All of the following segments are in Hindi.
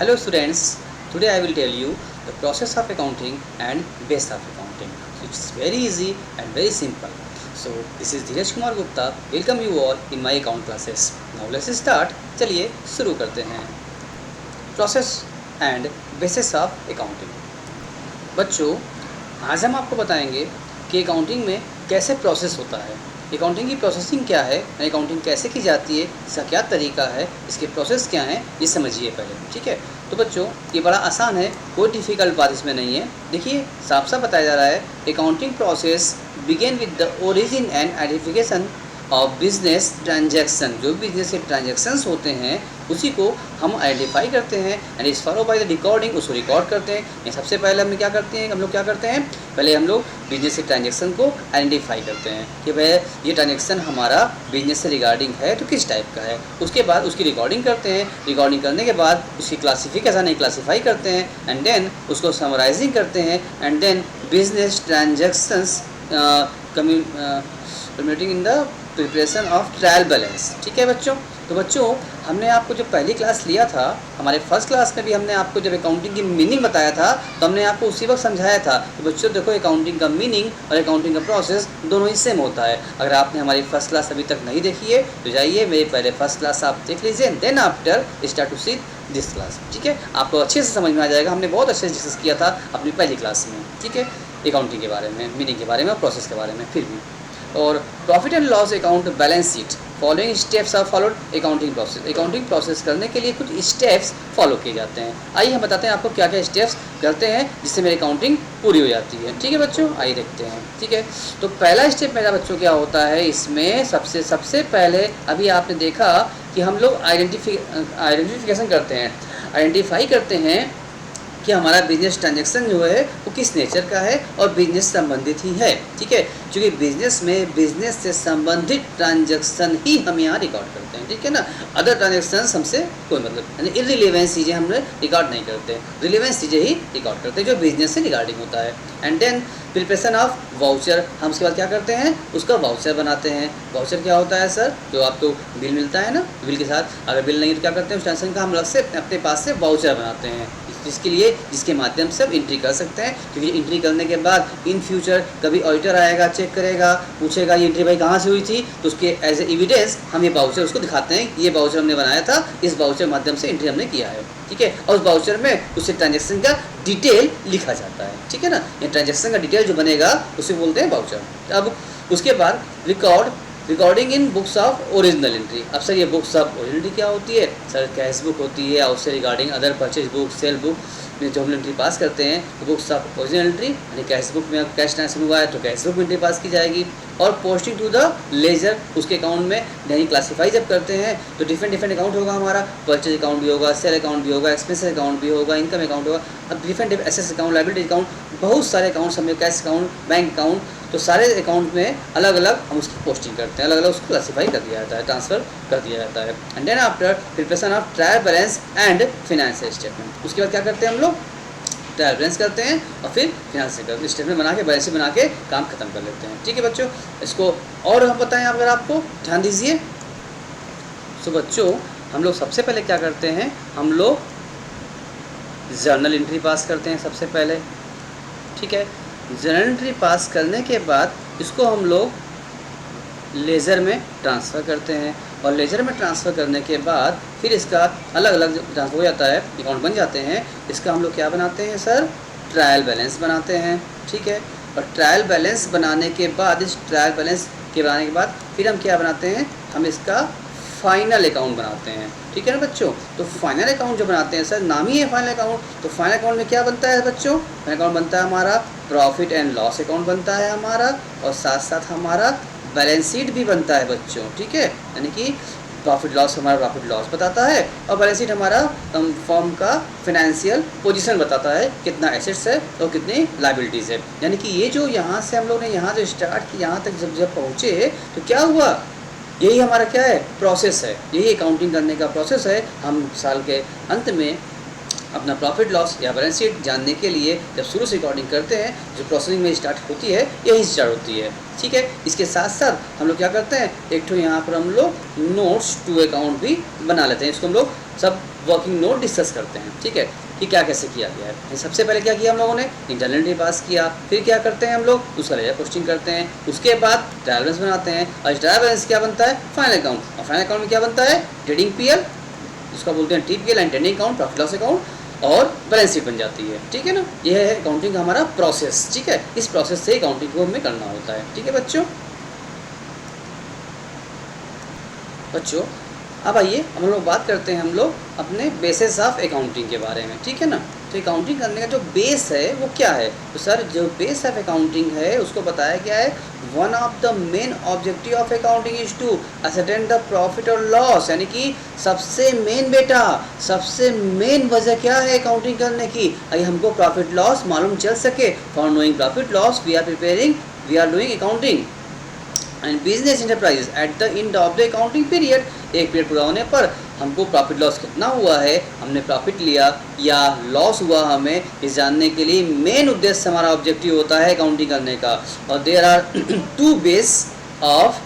Hello students, today I will tell you the process of accounting and base of accounting. So it's very easy and very simple. So this is Dheeraj Kumar Gupta. Welcome you all in my account classes. Now let's start. चलिए शुरू करते हैं. Process and basis of accounting. बच्चों, आज हम आपको बताएंगे कि अकाउंटिंग में कैसे प्रोसेस होता है, अकाउंटिंग की प्रोसेसिंग क्या है, अकाउंटिंग कैसे की जाती है, इसका क्या तरीका है, इसके प्रोसेस क्या हैं, ये समझिए पहले. ठीक है. तो बच्चों, ये बड़ा आसान है, कोई डिफ़िकल्ट बात इसमें नहीं है. देखिए, साफ साफ बताया जा रहा है, accounting process begin with the origin and identification of business transaction. जो भी बिजनेस के ट्रांजैक्शंस होते हैं उसी को हम आइडेंटिफाई करते हैं एंड इस फॉलो बाय द रिकॉर्डिंग, उसको रिकॉर्ड करते हैं. ये सबसे पहले हम लोग क्या करते हैं, पहले हम लोग बिजनेस के ट्रांजैक्शन को आइडेंटिफाई करते हैं कि भाई ये ट्रांजैक्शन हमारा बिजनेस से रिगार्डिंग है तो किस टाइप का है. उसके बाद उसकी रिकॉर्डिंग करते हैं, रिकॉर्डिंग करने के बाद उसकी क्लासिफिकेशन क्लासीफाई करते हैं एंड देन उसको समराइजिंग करते हैं and then business transactions communicating in the preparation of trial balance. ठीक है बच्चों. तो बच्चों, हमने आपको जो पहली क्लास लिया था, हमारे फर्स्ट क्लास में भी हमने आपको जब अकाउंटिंग की मीनिंग बताया था तो हमने आपको उसी वक्त समझाया था कि बच्चों देखो, अकाउंटिंग का मीनिंग और अकाउंटिंग का प्रोसेस दोनों ही सेम होता है. अगर आपने हमारी फर्स्ट क्लास अभी तक नहीं देखी है तो जाइए मेरी पहले फर्स्ट क्लास आप देख लीजिए, then after start to see this class. ठीक है. आपको अच्छे से समझ में आ जाएगा. हमने बहुत अच्छे से डिस्कस किया था अपनी पहली क्लास में. ठीक है. अकाउंटिंग के बारे में, मीनिंग के बारे में और प्रोसेस के बारे में. फिर भी और profit and loss account, balance sheet, following steps are followed. Accounting process करने के लिए कुछ स्टेप्स फॉलो किए जाते हैं. आइए हम बताते हैं आपको क्या क्या स्टेप्स करते हैं जिससे मेरी अकाउंटिंग पूरी हो जाती है. ठीक है बच्चों, आइए देखते हैं. ठीक है. तो पहला स्टेप मेरा बच्चों क्या होता है इसमें, सबसे पहले अभी आपने देखा कि हम लोग आइडेंटिफिकेशन करते हैं, आइडेंटिफाई करते हैं कि हमारा बिजनेस ट्रांजैक्शन जो है वो किस नेचर का है और बिजनेस संबंधित ही है. ठीक है. क्योंकि बिजनेस में बिजनेस से संबंधित ट्रांजैक्शन ही हम यहाँ रिकॉर्ड करते हैं. ठीक है ना. अदर ट्रांजैक्शन हमसे कोई मतलब यानी इररिलेवेंस चीज़ें हम रिकॉर्ड नहीं करते, रिलेवेंस चीज़ें ही रिकॉर्ड करते हैं जो बिजनेस से रिगार्डिंग होता है. And then preparation of voucher, हम उसके बाद क्या करते हैं, उसका वाउचर बनाते हैं. वाउचर क्या होता है सर, जो आपको बिल मिलता है ना, बिल के साथ अगर बिल नहीं है तो क्या करते हैं, उस ट्रांजैक्शन का हम अलग से अपने पास से वाउचर बनाते हैं जिसके माध्यम से हम एंट्री कर सकते हैं. क्योंकि एंट्री करने के बाद इन फ्यूचर कभी ऑडिटर आएगा, चेक करेगा, पूछेगा ये एंट्री भाई कहाँ से हुई थी, तो उसके एज ए एविडेंस हम ये वाउचर उसको दिखाते हैं कि ये वाउचर हमने बनाया था, इस वाउचर माध्यम से एंट्री हमने किया है. ठीक है. और उस वाउचर में उससे ट्रांजेक्शन का डिटेल लिखा जाता है. ठीक है ना. ये ट्रांजेक्शन का डिटेल जो बनेगा उसे बोलते हैं वाउचर. अब उसके बाद recording in books of original entry. अब सर ये बुक्स ऑफ ओरिजिनल एंट्री क्या होती है सर, कैश बुक होती है और उससे regarding other purchase book, cell book में जो हम एंट्री पास करते हैं तो बुक्स ऑफ ओरिजिनल एंट्री यानी कैश बुक में कैश ट्रांसफर हुआ है तो कैश बुक में एंट्री पास की जाएगी. और पोस्टिंग टू द लेजर, उसके अकाउंट में यानी क्लासीफाई जब करते हैं तो डिफरेंट अकाउंट होगा हमारा, परचेज अकाउंट भी होगा, सेल अकाउंट भी होगा, एक्सपेंसेस अकाउंट भी होगा, इनकम अकाउंट होगा. अब different assets account, liability account, बहुत सारे अकाउंट्स हमें, कैश अकाउंट, बैंक अकाउंट, तो सारे अकाउंट में अलग अलग हम उसकी पोस्टिंग करते हैं, अलग अलग उसको क्लासीफाई कर दिया जाता है, ट्रांसफ़र कर दिया जाता है. And then after preparation of trial balance and financial statement. उसके बाद क्या करते हैं हम लोग, ट्रायल बैलेंस करते हैं और फिर फिनेंशियल स्टेटमेंट बना के, बैलेंस बना के काम खत्म कर लेते हैं. ठीक है बच्चों. इसको और हम बताएं अगर आपको, ध्यान दीजिए. तो बच्चों, हम लोग सबसे पहले क्या करते हैं, हम लोग जर्नल एंट्री पास करते हैं सबसे पहले. ठीक है. जर्नल एंट्री पास करने के बाद इसको हम लोग लेज़र में ट्रांसफ़र करते हैं और लेज़र में ट्रांसफ़र करने के बाद फिर इसका अलग अलग ट्रांसफ़र हो जाता है, अकाउंट बन जाते हैं. इसका हम लोग क्या बनाते हैं सर, ट्रायल बैलेंस बनाते हैं. ठीक है. और ट्रायल बैलेंस बनाने के बाद, इस ट्रायल बैलेंस के बनाने के बाद फिर हम क्या बनाते हैं, हम इसका फाइनल अकाउंट बनाते हैं. ठीक है ना बच्चों. तो फाइनल अकाउंट जो बनाते हैं सर, नाम ही है फाइनल अकाउंट. तो फाइनल अकाउंट में क्या बनता है बच्चों, फाइनल अकाउंट बनता है हमारा प्रॉफिट एंड लॉस अकाउंट बनता है हमारा, और साथ साथ हमारा बैलेंस शीट भी बनता है बच्चों. ठीक है. यानी कि प्रॉफिट लॉस हमारा प्रॉफिट लॉस बताता है और बैलेंस शीट हमारा फर्म का फिनेंशियल पोजीशन बताता है, कितना एसेट्स है और कितनी लायबिलिटीज़ है. यानी कि ये जो यहाँ से हम लोग ने यहाँ जो स्टार्ट की, यहाँ तक जब पहुँचे तो क्या हुआ, यही हमारा क्या है, प्रोसेस है. यही अकाउंटिंग करने का प्रोसेस है. हम साल के अंत में अपना प्रॉफिट लॉस या बैलेंस शीट जानने के लिए जब शुरू से रिकॉर्डिंग करते हैं, जो प्रोसेसिंग में स्टार्ट होती है यही स्टार्ट होती है। ठीक है, इसके साथ साथ हम लोग क्या करते हैं, एक तो यहाँ पर हम लोग नोट्स टू अकाउंट भी बना लेते हैं। इसको हम लोग सब वर्किंग नोट डिस्कस करते हैं। ठीक है, कि क्या कैसे किया गया है। सबसे पहले क्या किया हम लोगों ने, इंटरनल पास किया, फिर क्या करते हैं हम लोग, उसका लेजर पोस्टिंग करते हैं, उसके बाद ट्रायल बैलेंस बनाते हैं, और ट्रायल बैलेंस क्या बनता है, फाइनल अकाउंट, और फाइनल अकाउंट में क्या बनता है, ट्रेडिंग पीएल, उसका बोलते हैं TPL and trading account, profit loss account और बैलेंस शीट बन जाती है। ठीक है ना, यह है अकाउंटिंग का हमारा प्रोसेस। ठीक है, इस प्रोसेस से अकाउंटिंग को हमें करना होता है। ठीक है बच्चों, अब आइए हम लोग बात करते हैं हम लोग अपने बेसिस ऑफ अकाउंटिंग के बारे में। ठीक है ना, तो अकाउंटिंग करने का जो बेस है वो क्या है, तो सर जो बेस ऑफ अकाउंटिंग है उसको बताया गया है, one of the main objective of accounting is to ascertain the profit और लॉस, यानी कि सबसे मेन बेटा, सबसे मेन वजह क्या है अकाउंटिंग करने की, अगर हमको प्रॉफिट लॉस मालूम चल सके। For knowing profit loss we are doing accounting and business enterprise at the end of the accounting period. एक पीरियड पूरा होने पर हमको प्रॉफिट लॉस कितना हुआ है, हमने प्रॉफिट लिया या लॉस हुआ, हमें इस जानने के लिए मेन उद्देश्य हमारा ऑब्जेक्टिव होता है अकाउंटिंग करने का। और there are two base of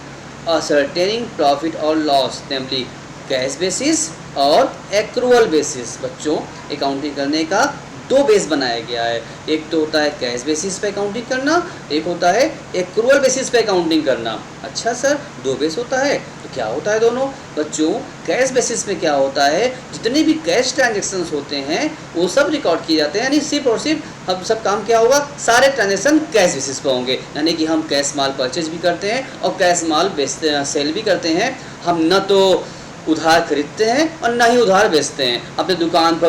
ascertaining profit और लॉस, नेमली कैश बेसिस और एक्रूअल बेसिस। बच्चों अकाउंटिंग करने का दो बेस बनाया गया है, एक तो होता है कैश बेसिस पे अकाउंटिंग करना, एक होता है एक्रूअल बेसिस पे अकाउंटिंग करना। अच्छा सर, दो बेस होता है, तो क्या होता है दोनों? बच्चों कैश बेसिस में क्या होता है, जितने भी कैश ट्रांजेक्शन्स होते हैं वो सब रिकॉर्ड किए जाते हैं, यानी सिर्फ और सिर्फ अब सब काम क्या होगा, सारे ट्रांजेक्शन कैश बेसिस पे होंगे, यानी कि हम कैश माल परचेज भी करते हैं और कैश माल बेचते हैं, सेल भी करते हैं। हम न तो उधार खरीदते हैं और ना ही उधार बेचते हैं। अपने दुकान पर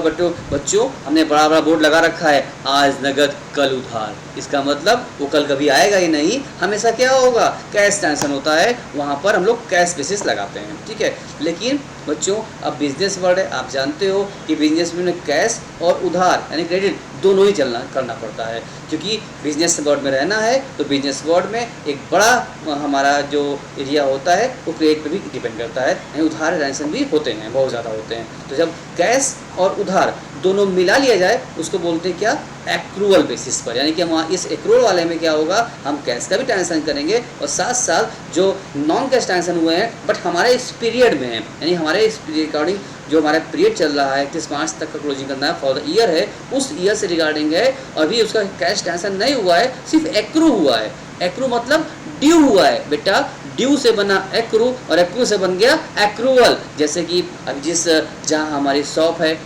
बच्चों हमने बड़ा बड़ा बोर्ड लगा रखा है, आज नगद कल उधार, इसका मतलब वो कल कभी आएगा ही नहीं, हमेशा क्या होगा, कैश ट्रांजेक्शन होता है, वहाँ पर हम लोग कैश बेसिस लगाते हैं। ठीक है, लेकिन बच्चों अब बिजनेस वर्ल्ड है, आप जानते हो कि बिजनेस में कैश और उधार यानी क्रेडिट दोनों ही करना पड़ता है, क्योंकि बिजनेस वर्ल्ड में रहना है तो बिजनेस वर्ल्ड में एक बड़ा हमारा जो एरिया होता है वो क्रेडिट पे भी डिपेंड करता है, यानी उधार ट्रांजेक्शन भी होते हैं, बहुत ज़्यादा होते हैं। तो जब कैश और उधार दोनों मिला लिया जाए उसको बोलते हैं क्या, एक्रूअल बेसिस पर, यानी कि हम इस एक्रूअल वाले में क्या होगा, हम कैश का भी ट्रांजेक्शन करेंगे और साथ साथ जो नॉन कैश ट्रांजेक्शन हुए हैं बट हमारे इस पीरियड में है, यानी हमारे इस रिकॉर्डिंग जो हमारा पीरियड चल रहा है 31 मार्च तक का क्लोजिंग करना है फॉर द ईयर है, उस ईयर से रिगार्डिंग है, अभी उसका कैश ट्रांजेक्शन नहीं हुआ है, सिर्फ एक्रू हुआ है। एक्रू मतलब ड्यू हुआ है बेटा, ड्यू से बना एक्रू और एक्रू से बन गया एक्रूअल। जैसे कि अब जहाँ हमारी शॉप है,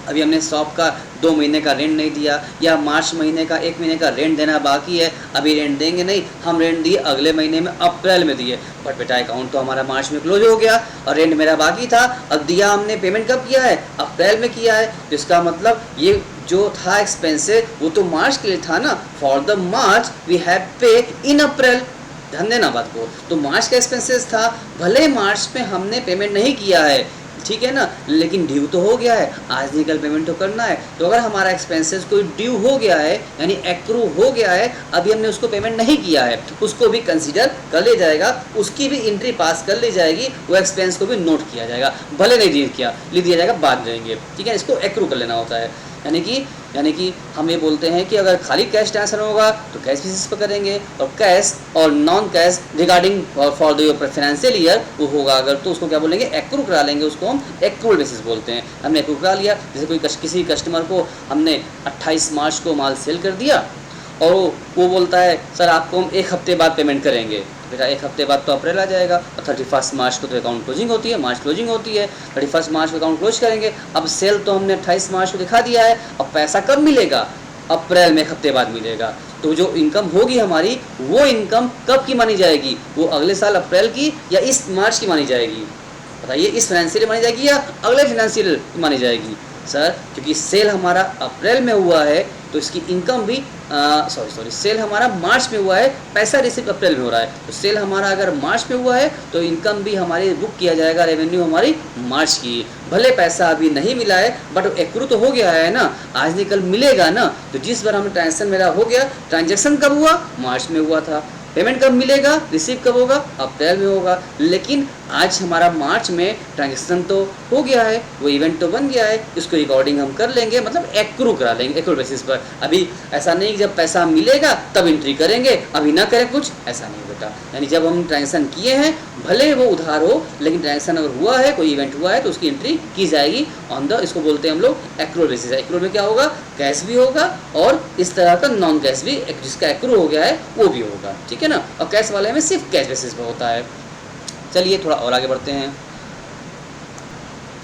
अभी हमने शॉप का 2 महीने का रेंट नहीं दिया, या मार्च महीने का 1 महीने का रेंट देना बाकी है, अभी रेंट देंगे नहीं, हम रेंट दिए अगले महीने में अप्रैल में दिए, बट बेटा अकाउंट तो हमारा मार्च में क्लोज हो गया और रेंट मेरा बाकी था, अब दिया हमने, पेमेंट कब किया है, अप्रैल में किया है, जिसका मतलब ये जो था एक्सपेंसेस वो तो मार्च के लिए था ना, for the March we have pay in अप्रैल, ध्यान देना बात को, तो मार्च का एक्सपेंसेस था, भले मार्च में हमने पेमेंट नहीं किया है, ठीक है ना, लेकिन ड्यू तो हो गया है, आज नहीं कल पेमेंट तो करना है। तो अगर हमारा एक्सपेंसेस कोई ड्यू हो गया है यानी एक्रू हो गया है, अभी हमने उसको पेमेंट नहीं किया है, उसको भी कंसीडर कर लिया जाएगा, उसकी भी एंट्री पास कर ली जाएगी, वो एक्सपेंस को भी नोट किया जाएगा, भले नहीं लिख दिया जाएगा, बाद में देंगे। ठीक है, इसको एक्रू कर लेना होता है, यानी कि हम ये बोलते हैं कि अगर खाली कैश ट्रांसफर होगा तो कैश बेसिस पर करेंगे, और कैश और non cash regarding for the financial year वो होगा अगर, तो उसको क्या बोलेंगे, एक्रू करा लेंगे, उसको हम एक्रूअल बेसिस बोलते हैं। हमने एक्रू करा लिया, जैसे किसी कस्टमर को हमने 28 मार्च को माल सेल कर दिया और वो बोलता है सर आपको हम 1 हफ्ते बाद पेमेंट करेंगे, बेटा 1 हफ्ते बाद तो अप्रैल आ जाएगा और 31 मार्च को तो अकाउंट क्लोजिंग होती है, मार्च क्लोजिंग होती है, 31 मार्च को अकाउंट क्लोज करेंगे। अब सेल तो हमने 28 मार्च को दिखा दिया है, अब पैसा कब मिलेगा, अप्रैल में 1 हफ्ते बाद मिलेगा। तो जो इनकम होगी हमारी, वो इनकम कब की मानी जाएगी, वो अगले साल अप्रैल की या इस मार्च की मानी जाएगी, बताइए, इस फाइनेंशियल मानी जाएगी या अगले फाइनेंशियल मानी जाएगी? सर क्योंकि सेल हमारा अप्रैल में हुआ है तो इसकी इनकम भी सेल हमारा मार्च में हुआ है, पैसा रिसीव अप्रैल में हो रहा है, तो सेल हमारा अगर मार्च में हुआ है तो इनकम भी हमारी बुक किया जाएगा, रेवेन्यू हमारी मार्च की, भले पैसा अभी नहीं मिला है बट एक्रू तो हो गया है ना, आज नहीं कल मिलेगा ना। तो जिस बार हमें ट्रांजेक्शन मेरा हो गया, ट्रांजेक्शन कब हुआ, मार्च में हुआ था, पेमेंट कब मिलेगा, रिसीव कब होगा, अप्रैल में होगा, लेकिन आज हमारा मार्च में ट्रांजेक्शन तो हो गया है, वो इवेंट तो बन गया है, इसको रिकॉर्डिंग हम कर लेंगे, मतलब एक्रू करा लेंगे एक्रू बेसिस पर। अभी ऐसा नहीं कि जब पैसा मिलेगा तब एंट्री करेंगे, अभी ना करें कुछ, ऐसा नहीं बेटा। यानी जब हम ट्रांजेक्शन किए हैं, भले वो उधार हो, लेकिन ट्रांजेक्शन अगर हुआ है, कोई इवेंट हुआ है, तो उसकी एंट्री की जाएगी ऑन द, इसको बोलते हैं हम लोग एक्रूअल बेसिस। एक्रूअल में क्या होगा, कैश भी होगा और इस तरह का नॉन कैश भी, जिसका एक्रू हो गया है वो भी होगा, ठीक है ना। और कैश वाले में सिर्फ कैश बेसिस पर होता है। चलिए थोड़ा और आगे बढ़ते हैं।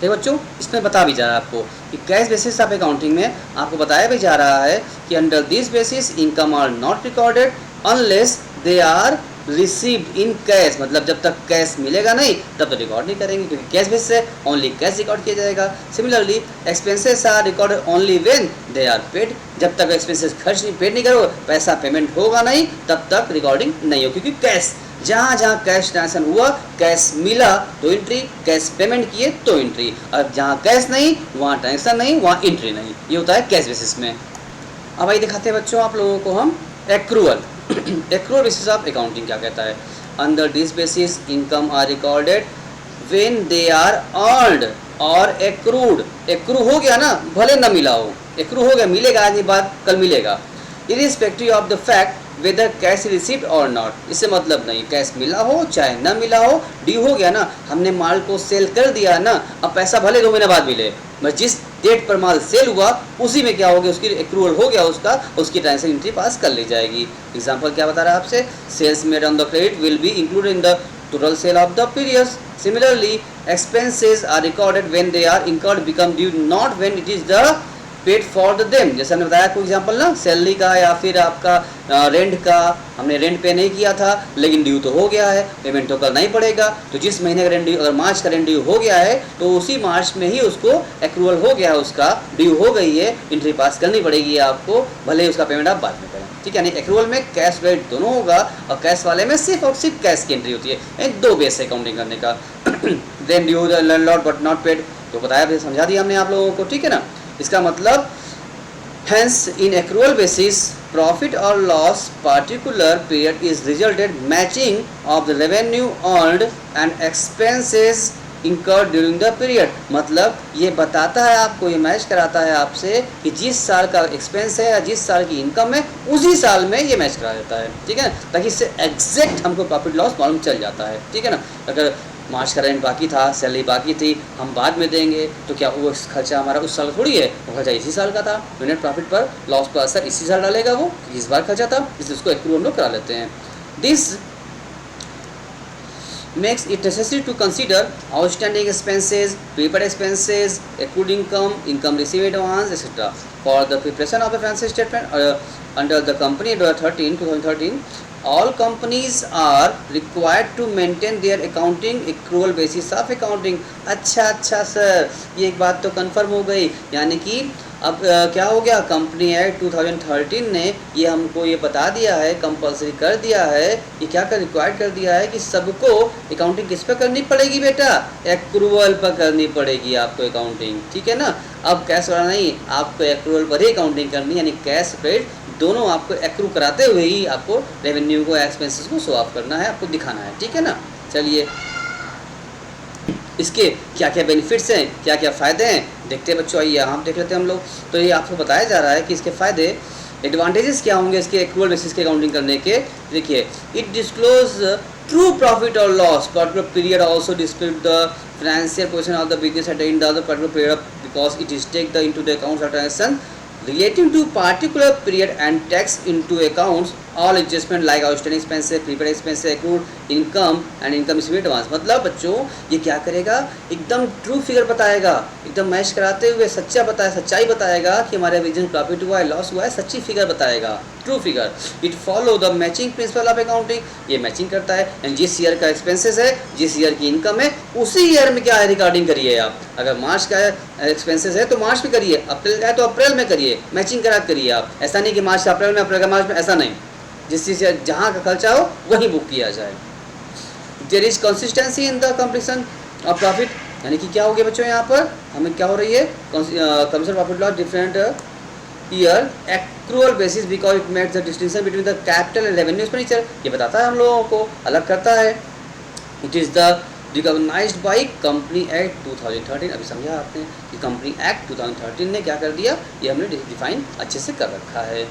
देखो बच्चों, इसमें बता भी जा रहा है आपको कि कैश बेसिस ऑफ अकाउंटिंग में आपको बताया भी जा रहा है कि under this basis income are not recorded unless they are received in cash, मतलब जब तक कैश मिलेगा नहीं तब तो रिकॉर्ड नहीं करेंगे, क्योंकि कैश बेसिस से ओनली कैश रिकॉर्ड किया जाएगा। Similarly expenses are recorded only when they are paid, जब तक एक्सपेंसेस खर्च नहीं पेड नहीं करो, पैसा पेमेंट होगा नहीं, तब तक रिकॉर्डिंग नहीं हो, क्योंकि कैश जहाँ जहाँ कैश ट्रांजेक्शन हुआ, कैश मिला तो एंट्री, कैश पेमेंट किए तो एंट्री, और जहाँ कैश नहीं वहाँ ट्रांजेक्शन नहीं, वहाँ एंट्री नहीं। ये होता है कैश बेसिस में। अब आइए दिखाते हैं बच्चों आप लोगों को हम accrual. Accrual basis of accounting क्या कहता है। Under this basis income are recorded when they are earned और एक्रूड। एक्रू हो गया ना, भले ना मिला हो, एक्रू हो गया, मिलेगा आज नहीं बात कल मिलेगा, irrespective of the fact whether cash received और नॉट। इससे मतलब नहीं, कैश मिला हो चाहे ना मिला हो, ड्यू हो गया ना, हमने माल को सेल कर दिया ना, अब पैसा भले 2 महीने बाद मिले, बस जिस डेट पर माल सेल हुआ उसी में क्या हो गया, उसकी एक्रूअल हो गया उसका, उसकी ट्रांजेक्शन एंट्री पास कर ली जाएगी। एग्जांपल क्या बता रहा है आपसे, sales made on the credit will be included in the total sale of the period. Similarly expenses are recorded when they are incurred become due, not when it is the paid for the them. जैसे हमने बताया कोई एग्जांपल ना, सैलरी का या फिर आपका रेंट का, हमने रेंट पे नहीं किया था लेकिन ड्यू तो हो गया है, पेमेंट तो कल नहीं पड़ेगा, तो जिस महीने का रेंट ड्यू, अगर मार्च का रेंट ड्यू हो गया है तो उसी मार्च में ही उसको एक्रूअल हो गया है, उसका ड्यू हो गई है, एंट्री पास करनी पड़ेगी आपको, भले ही उसका पेमेंट आप बाद में करें, ठीक है। नहीं, एक्रूअल में कैश क्रेडिट दोनों होगा और कैश वाले में सिर्फ और सिर्फ कैश की एंट्री होती है। दो बेस है अकाउंटिंग करने का। Then due the landlord but not paid, तो बताया, समझा दिया हमने आप लोगों को, ठीक है ना। इसका मतलब hence in accrual basis profit or loss particular period is resulted matching of the revenue earned and expenses incurred during the period। मतलब ये बताता है आपको, ये मैच कराता है आपसे कि जिस साल का एक्सपेंस है या जिस साल की इनकम है उसी साल में ये मैच करा देता है, ठीक है ना, ताकि इससे एग्जैक्ट हमको प्रॉफिट लॉस मालूम चल जाता है, ठीक है ना। अगर मार्च का रेंट बाकी था, सैलरी बाकी थी, हम बाद में देंगे, तो क्या वो खर्चा हमारा उस साल थोड़ी है, वो खर्चा इसी साल का था, यूनिट प्रॉफिट पर लॉस पर असर इसी साल डालेगा वो, इस बार खर्चा था, इसलिए उसको एक्रू हम लोग करा लेते हैं। This makes it necessary to consider outstanding expenses, prepaid expenses, accrued income, income received advance, etc. For the preparation of the financial statement under the Company Act 2013, all companies are required to maintain their accounting accrual basis of accounting। अच्छा सर, ये एक बात तो कंफर्म हो गई, यानी कि अब क्या हो गया, कंपनी एक्ट 2013 ने ये हमको ये बता दिया है, कंपलसरी कर दिया है, ये क्या कर रिक्वायर्ड कर दिया है कि सबको अकाउंटिंग किस पर करनी पड़ेगी बेटा, एक्रूअल पर करनी पड़ेगी आपको अकाउंटिंग, ठीक है ना। अब कैश वाला नहीं, आपको एक्रूअल पर ही अकाउंटिंग करनी, यानी कैश क्रेडिट दोनों आपको एक्रू कराते हुए ही आपको रेवेन्यू को, एक्सपेंसेस को शो ऑफ करना है, आपको दिखाना है, ठीक है ना। चलिए इसके क्या क्या बेनिफिट्स हैं, क्या क्या फ़ायदे हैं, देखते हैं बच्चों, आइए हम देख लेते हैं हम लोग। तो ये आपको बताया जा रहा है कि इसके फ़ायदे, एडवांटेजेस क्या होंगे इसके एक्रूअल बेसिस के अकाउंटिंग करने के। देखिए, इट डिस्क्लोज ट्रू प्रॉफिट और loss particular period, also disclose the financial position of the business at in the particular period, because it is take the into the accounts of transaction relating to particular period and takes into accounts all adjustment like outstanding expenses, prepaid expenses, accrued income and income received advance। मतलब बच्चों ये क्या करेगा, एकदम ट्रू फिगर बताएगा, एकदम मैच कराते हुए सच्चाई बताएगा कि हमारे बिजनेस प्रॉफिट हुआ है, लॉस हुआ है, सच्ची फिगर बताएगा, true figure. It follow the matching principle of accounting, ये मैचिंग करता है, एंड जिस ईयर का एक्सपेंसेस है, जिस ईयर की इनकम है, उसी ईयर में क्या है रिकॉर्डिंग करिए आप। अगर मार्च का एक्सपेंसेस है तो मार्च में करिए, अप्रैल का है तो अप्रैल में करिए, मैचिंग करा करिए आप। ऐसा नहीं कि मार्च अप्रैल में, अप्रैल का मार्च में, ऐसा नहीं, जिस चीज़ से जहाँ का खर्चा हो वही बुक किया जाए। There is consistency in the completion of profit, यानी कि क्या हो गया बच्चों, यहाँ पर हमें क्या हो रही है, completion profit loss different year accrual basis, because it makes the distinction between the capital and revenue expenditure. ये बताता है हम लोगों को, अलग करता है। It is the recognised by company act 2013। अभी समझा आपने कि कंपनी एक्ट 2013 ने क्या कर दिया, ये हमने डिफाइन अच्छे से कर रखा है।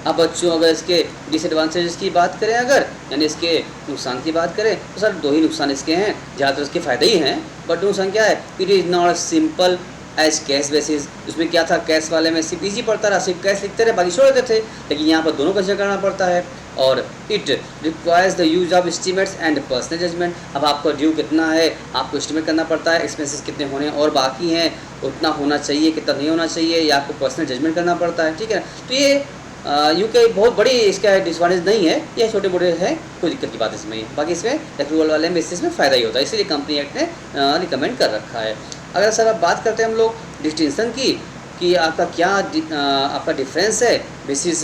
अब बच्चों अगर इसके डिसएडवांटेजेस की बात करें, अगर यानी इसके नुकसान की बात करें, तो सर 2 ही नुकसान इसके हैं, ज़्यादातर इसके फ़ायदे ही हैं। बट नुकसान क्या है, it is not simple as cash basis. उसमें क्या था, कैश वाले में सिर्फ ईजी पड़ता रहा, सिर्फ कैश लिखते रहे, बाकी छोड़ देते थे। लेकिन यहाँ पर दोनों कंसिडर करना पड़ता है। और it requires the use of estimates and personal judgement. अब आपका ड्यू कितना है आपको एस्टिमेट करना पड़ता है, एक्सपेंसेस कितने होने और बाकी हैं, उतना होना चाहिए कितना नहीं होना चाहिए, या आपको पर्सनल जजमेंट करना पड़ता है। ठीक है, तो ये यूके बहुत बड़ी इसका डिसएडवांटेज नहीं है, ये छोटे मोटे हैं, कोई दिक्कत की बात इसमें ही। बाकी इसमें एक्रूवल वाले बेसिस में फ़ायदा ही होता है, इसीलिए कंपनी एक्ट ने रिकमेंड कर रखा है। अगर सर अब बात करते हैं हम लोग डिस्टिंक्शन की कि आपका क्या आपका डिफरेंस है बेसिस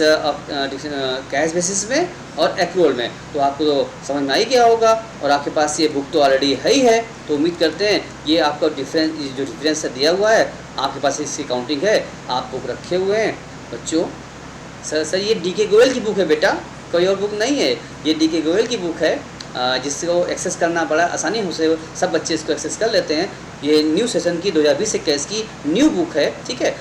कैश बेसिस में और एक्रूवल में, तो आपको तो समझ में आ ही गया होगा। और आपके पास ये बुक तो ऑलरेडी है ही है, तो उम्मीद करते हैं ये आपका डिफरेंस दिया हुआ है, आपके पास इसकी काउंटिंग है, आप बुक रखे हुए हैं बच्चों। सर ये डी के गोयल की बुक है बेटा, कोई और बुक नहीं है, ये डी के गोयल की बुक है, जिसको एक्सेस करना बड़ा आसानी से सब बच्चे इसको एक्सेस कर लेते हैं। ये न्यू सेशन की 2020-21 की न्यू बुक है। ठीक है,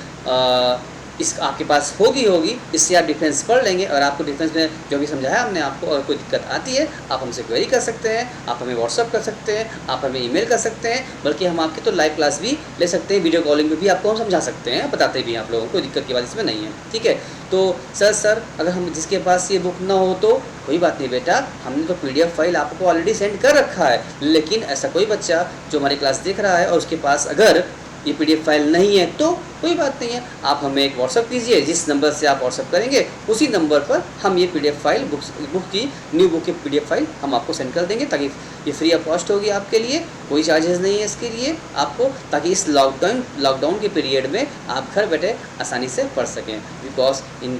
इस आपके पास होगी, इससे आप डिफरेंस पढ़ लेंगे और आपको डिफरेंस में जो भी समझाया हमने आपको, और कोई दिक्कत आती है आप हमसे क्वेरी कर सकते हैं, आप हमें व्हाट्सअप कर सकते हैं, आप हमें ईमेल कर सकते हैं, बल्कि हम आपके तो लाइव क्लास भी ले सकते हैं, वीडियो कॉलिंग में भी आपको हम समझा सकते हैं, बताते भी हैं आप लोगों को, कोई दिक्कत की बात इसमें नहीं है। ठीक है, तो सर अगर हम जिसके पास ये बुक ना हो तो कोई बात नहीं बेटा, हमने तो PDF फाइल आपको ऑलरेडी सेंड कर रखा है। लेकिन ऐसा कोई बच्चा जो हमारी क्लास देख रहा है और उसके पास अगर ये PDF फाइल नहीं है तो कोई बात नहीं है, आप हमें एक व्हाट्सअप कीजिए, जिस नंबर से आप व्हाट्सअप करेंगे उसी नंबर पर हम ये PDF फाइल बुक की न्यू बुक की PDF फाइल हम आपको सेंड कर देंगे, ताकि ये फ्री ऑफ कॉस्ट होगी आपके लिए, कोई चार्जेस नहीं है इसके लिए आपको, ताकि इस लॉकडाउन के पीरियड में आप घर बैठे आसानी से पढ़ सकें। Because in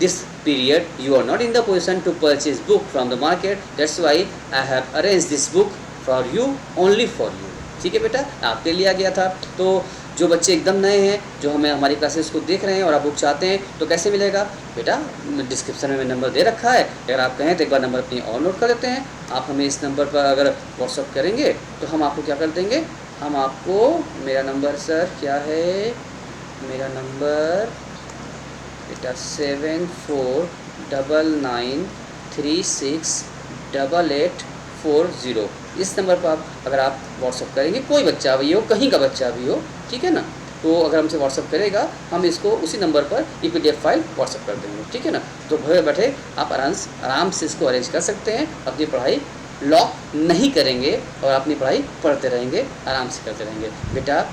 this period you are not in the position to purchase book from the market, that's why I have arranged this book for you, only for you। ठीक है बेटा, आपके लिए आ गया था। तो जो बच्चे एकदम नए हैं, जो हमारी क्लासेस को देख रहे हैं और आप बुक चाहते हैं, तो कैसे मिलेगा बेटा, डिस्क्रिप्शन में नंबर दे रखा है, अगर आप कहें तो एक बार नंबर अपनी और नोट कर लेते हैं। आप हमें इस नंबर पर अगर व्हाट्सअप करेंगे तो हम आपको क्या कर देंगे, हम आपको, मेरा नंबर सर क्या है, मेरा नंबर बेटा 7499368840। इस नंबर पर अगर आप व्हाट्सअप करेंगे, कोई बच्चा भी हो, कहीं का बच्चा भी हो, ठीक है ना, तो अगर हमसे व्हाट्सअप करेगा हम इसको उसी नंबर पर PDF फाइल व्हाट्सअप कर देंगे। ठीक है ना, तो घर बैठे आप आराम से इसको अरेंज कर सकते हैं, अपनी पढ़ाई लॉक नहीं करेंगे और अपनी पढ़ाई पढ़ते रहेंगे, आराम से करते रहेंगे। बेटा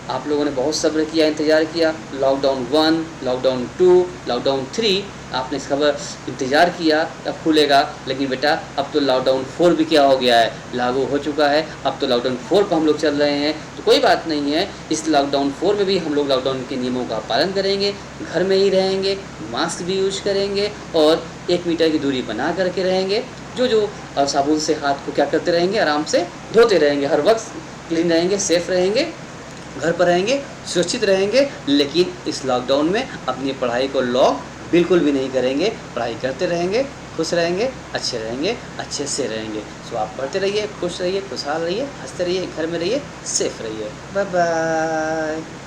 आप लोगों ने बहुत सब्र किया, इंतज़ार किया, लॉकडाउन 1, लॉकडाउन 2, लॉकडाउन 3 आपने इसका इंतज़ार किया, अब खुलेगा। लेकिन बेटा अब तो लॉकडाउन 4 भी क्या हो गया है, लागू हो चुका है, अब तो लॉकडाउन 4 पर हम लोग चल रहे हैं। तो कोई बात नहीं है, इस लॉकडाउन 4 में भी हम लोग लॉकडाउन के नियमों का पालन करेंगे, घर में ही रहेंगे, मास्क भी यूज करेंगे और 1 मीटर की दूरी बना करके रहेंगे। जो साबुन से हाथ को क्या करते रहेंगे, आराम से धोते रहेंगे, हर वक्त क्लीन रहेंगे, सेफ रहेंगे, घर पर रहेंगे, सुरक्षित रहेंगे। लेकिन इस लॉकडाउन में अपनी पढ़ाई को लॉक बिल्कुल भी नहीं करेंगे, पढ़ाई करते रहेंगे, खुश रहेंगे, अच्छे रहेंगे, अच्छे से रहेंगे। सो आप पढ़ते रहिए, खुश रहिए, खुशहाल रहिए, हंसते रहिए, घर में रहिए, सेफ रहिए। Bye bye.